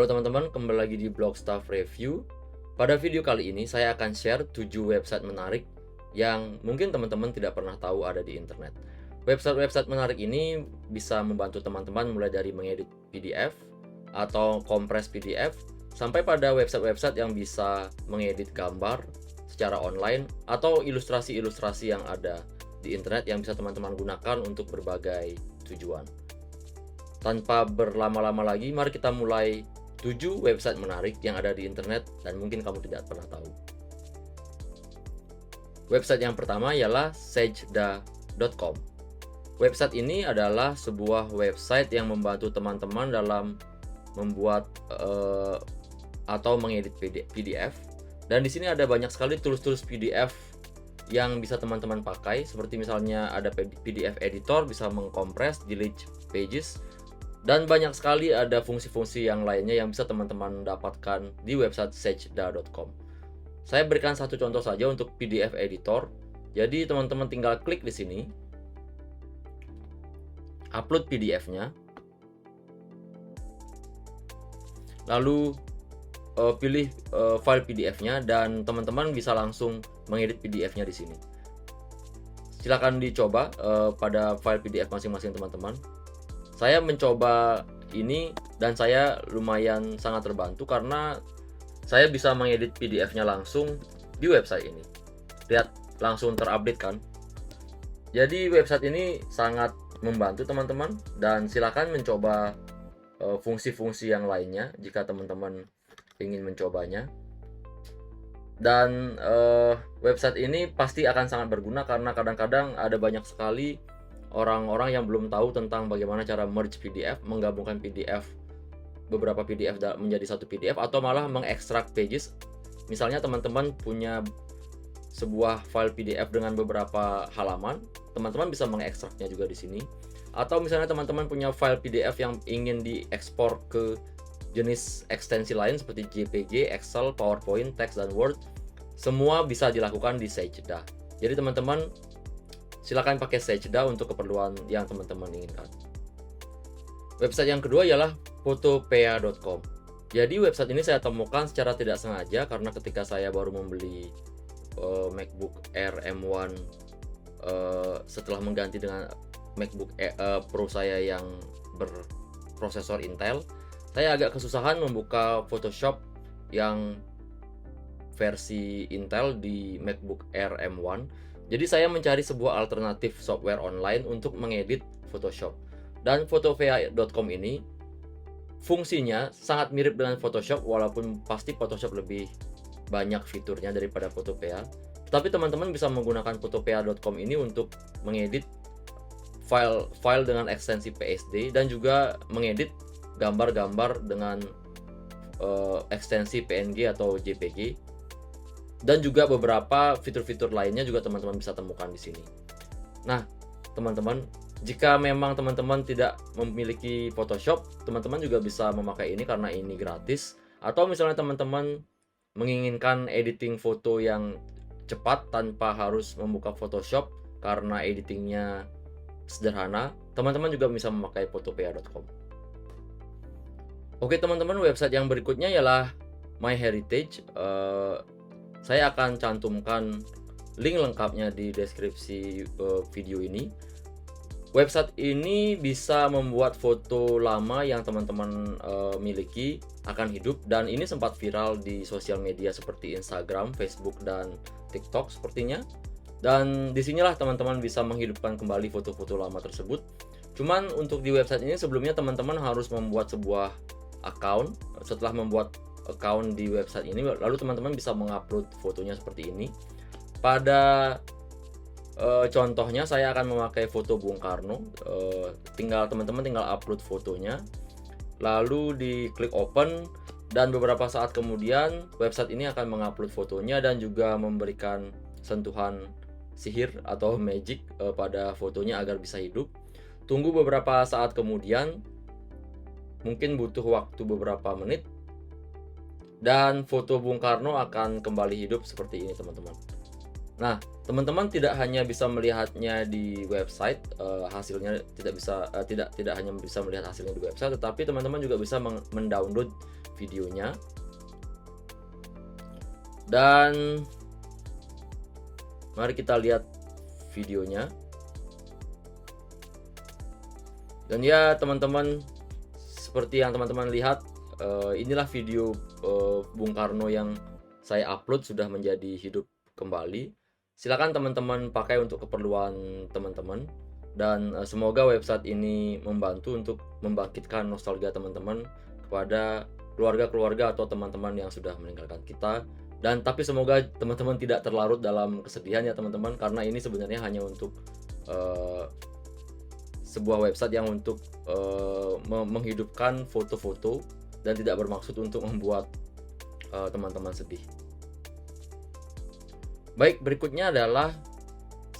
Halo teman-teman, kembali lagi di Blog Stuff Review. Pada video kali ini saya akan share 7 website menarik yang mungkin teman-teman tidak pernah tahu ada di internet. Website-website menarik ini bisa membantu teman-teman mulai dari mengedit PDF atau kompres PDF sampai pada website-website yang bisa mengedit gambar secara online atau ilustrasi-ilustrasi yang ada di internet yang bisa teman-teman gunakan untuk berbagai tujuan. Tanpa berlama-lama lagi, mari kita mulai 7 website menarik yang ada di internet dan mungkin kamu tidak pernah tahu. Website yang pertama ialah sajda.com. Website ini adalah sebuah website yang membantu teman-teman dalam membuat atau mengedit PDF. Dan di sini ada banyak sekali tools-tools PDF yang bisa teman-teman pakai, seperti misalnya ada PDF editor, bisa mengkompres, delete pages, dan banyak sekali ada fungsi-fungsi yang lainnya yang bisa teman-teman dapatkan di website sajda.com. Saya berikan satu contoh saja untuk PDF editor. Jadi teman-teman tinggal klik di sini, upload PDF-nya, lalu pilih file PDF-nya, dan teman-teman bisa langsung mengedit PDF-nya di sini. Silakan dicoba pada file PDF masing-masing teman-teman. Saya mencoba ini dan saya lumayan sangat terbantu karena saya bisa mengedit PDF-nya langsung di website ini. Lihat, langsung terupdate kan? Jadi website ini sangat membantu teman-teman, dan silakan mencoba fungsi-fungsi yang lainnya jika teman-teman ingin mencobanya. Dan website ini pasti akan sangat berguna karena kadang-kadang ada banyak sekali orang-orang yang belum tahu tentang bagaimana cara merge PDF, menggabungkan PDF, beberapa PDF menjadi satu PDF, atau malah mengekstrak pages. Misalnya teman-teman punya sebuah file PDF dengan beberapa halaman, teman-teman bisa mengekstraknya juga di sini. Atau misalnya teman-teman punya file PDF yang ingin diekspor ke jenis ekstensi lain seperti JPG, Excel, PowerPoint, teks, dan Word, semua bisa dilakukan di Sajda. Jadi teman-teman silakan pakai Sajda untuk keperluan yang teman-teman inginkan. Website yang kedua ialah photopea.com. Jadi website ini saya temukan secara tidak sengaja karena ketika saya baru membeli MacBook Air M1 setelah mengganti dengan MacBook Pro saya yang berprosesor Intel, saya agak kesusahan membuka Photoshop yang versi Intel di MacBook Air M1. Jadi saya mencari sebuah alternatif software online untuk mengedit Photoshop. Dan photopea.com ini fungsinya sangat mirip dengan Photoshop, walaupun pasti Photoshop lebih banyak fiturnya daripada Photopea. Tapi teman-teman bisa menggunakan photopea.com ini untuk mengedit file dengan ekstensi PSD dan juga mengedit gambar-gambar dengan ekstensi PNG atau JPG. Dan juga beberapa fitur-fitur lainnya juga teman-teman bisa temukan di sini. Nah, teman-teman, jika memang teman-teman tidak memiliki Photoshop, teman-teman juga bisa memakai ini karena ini gratis. Atau misalnya teman-teman menginginkan editing foto yang cepat tanpa harus membuka Photoshop karena editingnya sederhana, teman-teman juga bisa memakai photopea.com. Oke teman-teman, website yang berikutnya ialah MyHeritage. Saya akan cantumkan link lengkapnya di deskripsi video ini. Website ini bisa membuat foto lama yang teman-teman miliki akan hidup, dan ini sempat viral di sosial media seperti Instagram, Facebook, dan TikTok sepertinya. Dan disinilah teman-teman bisa menghidupkan kembali foto-foto lama tersebut. Cuman untuk di website ini sebelumnya teman-teman harus membuat sebuah account. Setelah membuat account di website ini, lalu teman-teman bisa mengupload fotonya seperti ini. Pada contohnya saya akan memakai foto Bung Karno. Teman-teman tinggal upload fotonya, lalu diklik open, dan beberapa saat kemudian website ini akan mengupload fotonya dan juga memberikan sentuhan sihir atau magic pada fotonya agar bisa hidup. Tunggu beberapa saat kemudian, mungkin butuh waktu beberapa menit, dan foto Bung Karno akan kembali hidup seperti ini teman-teman. Nah, teman-teman tidak hanya bisa melihatnya di website, hasilnya tidak hanya bisa melihat hasilnya di website, tetapi teman-teman juga bisa mendownload videonya. Dan mari kita lihat videonya. Dan ya teman-teman, seperti yang teman-teman lihat, inilah video Bung Karno yang saya upload sudah menjadi hidup kembali. Silakan teman-teman pakai untuk keperluan teman-teman, dan semoga website ini membantu untuk membangkitkan nostalgia teman-teman kepada keluarga-keluarga atau teman-teman yang sudah meninggalkan kita. Dan tapi semoga teman-teman tidak terlarut dalam kesedihan ya teman-teman, karena ini sebenarnya hanya untuk sebuah website yang untuk menghidupkan foto-foto dan tidak bermaksud untuk membuat teman-teman sedih. Baik, berikutnya adalah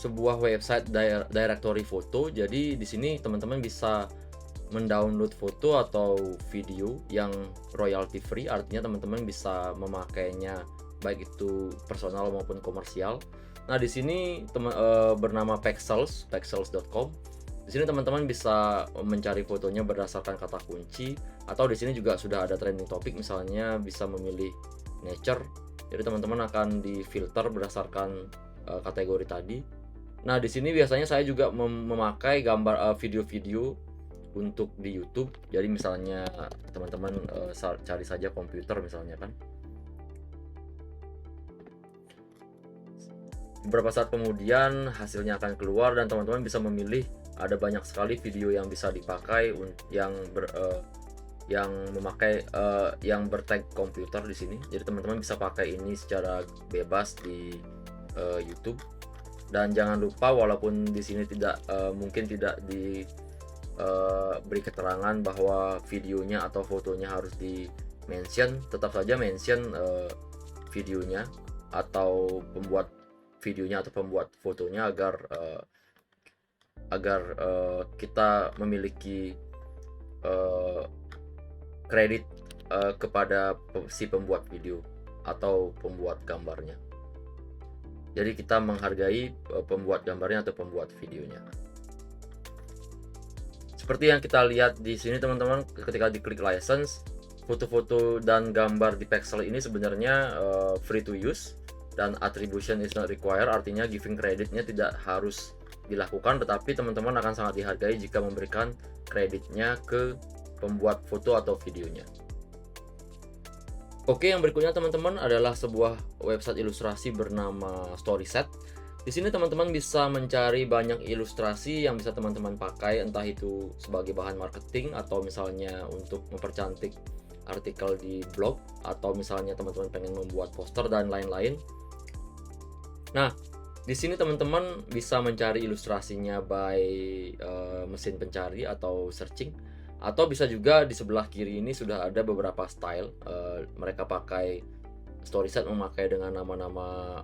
sebuah website directory foto. Jadi di sini teman-teman bisa mendownload foto atau video yang royalty free, artinya teman-teman bisa memakainya baik itu personal maupun komersial. Nah, di sini bernama pexels.com. Di sini teman-teman bisa mencari fotonya berdasarkan kata kunci, atau di sini juga sudah ada trending topik, misalnya bisa memilih nature. Jadi teman-teman akan difilter berdasarkan kategori tadi. Nah, di sini biasanya saya juga memakai gambar video-video untuk di YouTube. Jadi misalnya teman-teman cari saja komputer misalnya kan. Beberapa saat kemudian hasilnya akan keluar dan teman-teman bisa memilih. Ada banyak sekali video yang bisa dipakai yang memakai yang bertag komputer di sini. Jadi teman-teman bisa pakai ini secara bebas di YouTube. Dan jangan lupa, walaupun di sini mungkin tidak beri keterangan bahwa videonya atau fotonya harus di mention, tetap saja mention videonya atau pembuat videonya atau pembuat fotonya agar kita memiliki kredit kepada si pembuat video atau pembuat gambarnya. Jadi kita menghargai pembuat gambarnya atau pembuat videonya. Seperti yang kita lihat di sini teman-teman, ketika diklik license, foto-foto dan gambar di Pexels ini sebenarnya free to use dan attribution is not required, artinya giving creditnya tidak harus dilakukan, tetapi teman-teman akan sangat dihargai jika memberikan kreditnya ke pembuat foto atau videonya. Oke, yang berikutnya teman-teman adalah sebuah website ilustrasi bernama Storyset. Di sini teman-teman bisa mencari banyak ilustrasi yang bisa teman-teman pakai, entah itu sebagai bahan marketing atau misalnya untuk mempercantik artikel di blog, atau misalnya teman-teman pengen membuat poster dan lain-lain. Nah, di sini teman-teman bisa mencari ilustrasinya by mesin pencari atau searching. Atau bisa juga di sebelah kiri ini sudah ada beberapa style. Mereka pakai Storyset memakai dengan nama-nama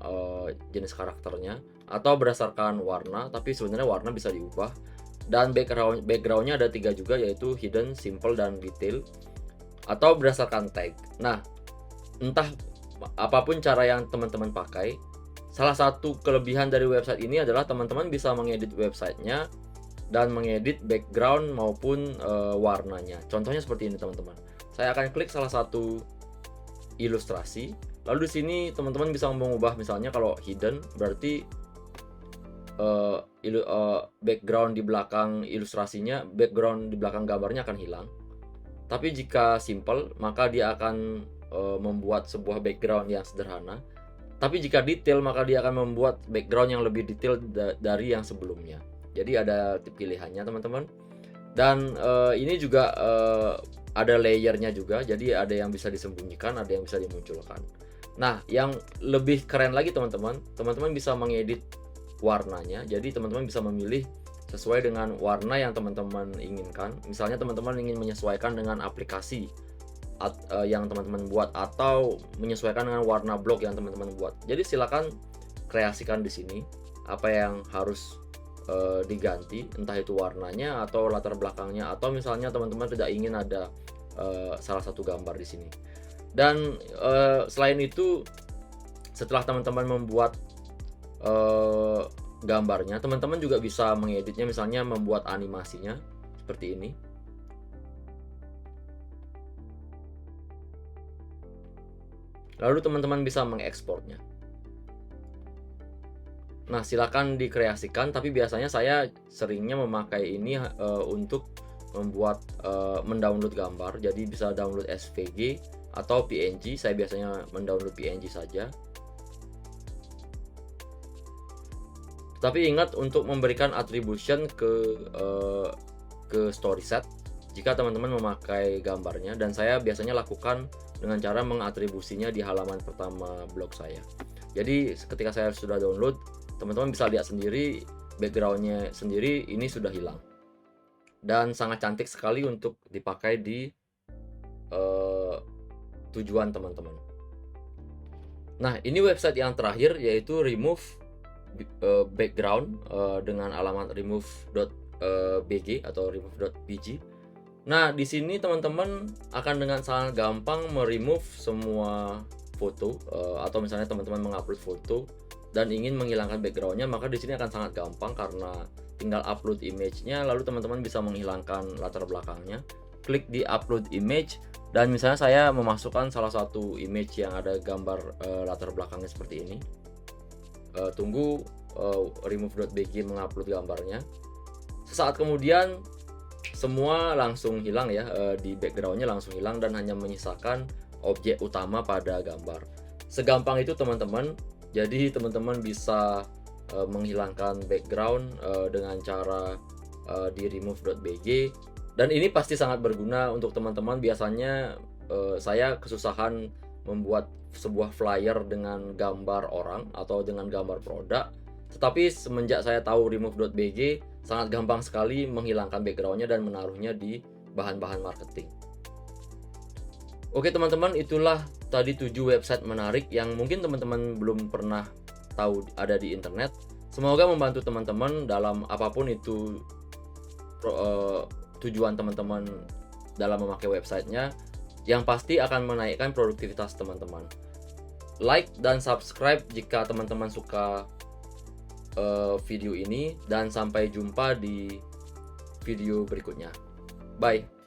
jenis karakternya atau berdasarkan warna, tapi sebenarnya warna bisa diubah. Dan backgroundnya ada 3 juga, yaitu hidden, simple, dan detail, atau berdasarkan tag. Nah, entah apapun cara yang teman-teman pakai, salah satu kelebihan dari website ini adalah teman-teman bisa mengedit websitenya dan mengedit background maupun warnanya. Contohnya seperti ini teman-teman. Saya akan klik salah satu ilustrasi. Lalu di sini teman-teman bisa mengubah, misalnya kalau hidden berarti background di belakang ilustrasinya, background di belakang gambarnya akan hilang. Tapi jika simple, maka dia akan membuat sebuah background yang sederhana. Tapi jika detail, maka dia akan membuat background yang lebih detail dari yang sebelumnya. Jadi ada pilihannya teman-teman. Dan ini juga ada layernya juga. Jadi ada yang bisa disembunyikan, ada yang bisa dimunculkan. Nah, yang lebih keren lagi teman-teman, teman-teman bisa mengedit warnanya. Jadi teman-teman bisa memilih sesuai dengan warna yang teman-teman inginkan. Misalnya teman-teman ingin menyesuaikan dengan aplikasi yang teman-teman buat, atau menyesuaikan dengan warna blog yang teman-teman buat. Jadi silakan kreasikan di sini apa yang harus diganti, entah itu warnanya atau latar belakangnya, atau misalnya teman-teman tidak ingin ada salah satu gambar di sini. Dan selain itu, setelah teman-teman membuat gambarnya. Teman-teman juga bisa mengeditnya, misalnya membuat animasinya seperti ini. Lalu teman-teman bisa mengekspornya. Nah, silakan dikreasikan, tapi biasanya saya seringnya memakai ini untuk membuat mendownload gambar. Jadi bisa download SVG atau PNG. Saya biasanya mendownload PNG saja. Tapi ingat untuk memberikan attribution ke story set jika teman-teman memakai gambarnya, dan saya biasanya lakukan dengan cara mengatribusinya di halaman pertama blog saya. Jadi ketika saya sudah download, teman-teman bisa lihat sendiri backgroundnya sendiri ini sudah hilang, dan sangat cantik sekali untuk dipakai di tujuan teman-teman. Nah, ini website yang terakhir, yaitu remove background dengan alamat remove.bg atau remove.bg. Nah, di sini teman-teman akan dengan sangat gampang meremove semua foto, atau misalnya teman-teman mengupload foto dan ingin menghilangkan backgroundnya, maka di sini akan sangat gampang karena tinggal upload image-nya, lalu teman-teman bisa menghilangkan latar belakangnya. Klik di upload image, dan misalnya saya memasukkan salah satu image yang ada gambar latar belakangnya seperti ini. Tunggu remove.bg mengupload gambarnya. Sesaat kemudian semua langsung hilang ya, di backgroundnya langsung hilang dan hanya menyisakan objek utama pada gambar. Segampang itu teman-teman. Jadi teman-teman bisa menghilangkan background dengan cara di remove.bg, dan ini pasti sangat berguna untuk teman-teman. Biasanya saya kesusahan membuat sebuah flyer dengan gambar orang atau dengan gambar produk, tetapi semenjak saya tahu remove.bg, sangat gampang sekali menghilangkan backgroundnya dan menaruhnya di bahan-bahan marketing. Oke teman-teman, itulah tadi 7 website menarik yang mungkin teman-teman belum pernah tahu ada di internet. Semoga membantu teman-teman dalam apapun itu tujuan teman-teman dalam memakai websitenya, yang pasti akan menaikkan produktivitas teman-teman. Like dan subscribe jika teman-teman suka video ini, dan sampai jumpa di video berikutnya. Bye.